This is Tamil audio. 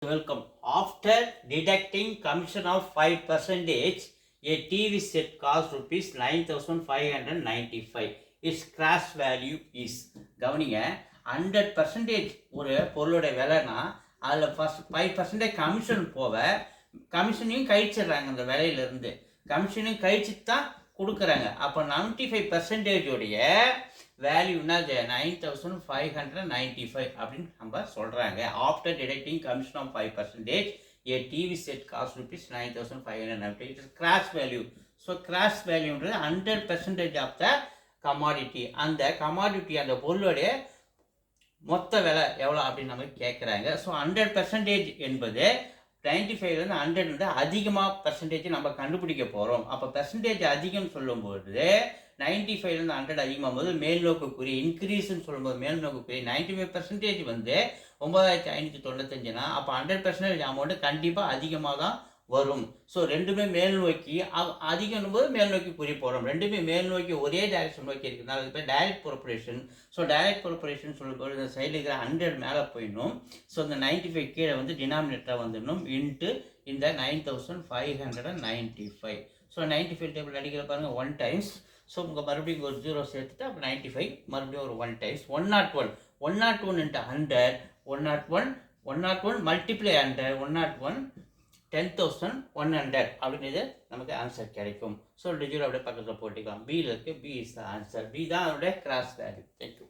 Welcome. After deducting commission of 5%, a TV set costs rupees 9,595. Its crash value is கவனிங்க 100% ஒரு பொருளுடைய விலைனா அதில் ஃபஸ்ட் 5% கமிஷன் போக கமிஷனையும் கழிச்சிடுறாங்க. அந்த விலையிலேருந்து கமிஷனையும் கழிச்சு தான் கொடுக்குறாங்க. அப்போ 95% உடைய வேல்யூனா 9,595 அப்படின்னு நம்ம சொல்கிறாங்க. After deducting commission of 5%, a TV set cost rupees 9,595. It is crash value. So crash வேல்யூன்றது 100% ஆஃப் த கமாடிட்டி. அந்த கமாடிட்டி அந்த பொருளுடைய மொத்த விலை எவ்வளோ அப்படின்னு நம்ம கேட்குறாங்க. ஸோ 100% என்பது 95லேருந்து 100 அதிகமாக பர்சன்டேஜ் நம்ம கண்டுபிடிக்க போகிறோம். அப்போ பர்சன்டேஜ் அதிகம்னு சொல்லும்போது 95லேருந்து 100 அதிகமாகும் போது மேல் நோக்குக்குறி இன்க்ரீஸ்ன்னு சொல்லும்போது மேல் நோக்குக்குறி 95% வந்து 9,595னா அப்போ 100% அமௌண்ட்டு கண்டிப்பாக அதிகமாக தான் வரும். ஸோ ரெண்டுமே மேல் நோக்கி அதிகம் போது மேல் நோக்கி குறி போகிறோம். ரெண்டுமே மேல் நோக்கி ஒரே டைரக்ஷன் நோக்கி இருக்கிறதுனால அதுக்கு பேர் டைரக்ட் ப்ரொபரேஷன். ஸோ டைரக்ட் ப்ரொபரேஷன் சொல்லும்போது இந்த சைடில் இருக்கிற 100 மேலே போயிடணும். ஸோ இந்த 95 கீழே வந்து டினாமினேட்டராக வந்துடணும் இன்ட்டு இந்த 9,595. ஸோ 95 டேபிள் அடிக்கிற பாருங்கள் 1 டைம்ஸ். ஸோ உங்கள் மறுபடியும் ஒரு 0 சேர்த்துட்டு அப்போ 95 மறுபடியும் ஒரு 1 டைம்ஸ் 101 இன்ட்டு 100 101 மல்டிப்ளை 100 101 10,100 அப்படின்றது நமக்கு ஆன்சர் கிடைக்கும். ஸோ 0 அப்படியே பக்கத்தில் போட்டுக்கலாம். பியில் இருக்குது. B is the answer. B தான் அதோடைய கிராஸ் வேல்யூ. தேங்க்யூ.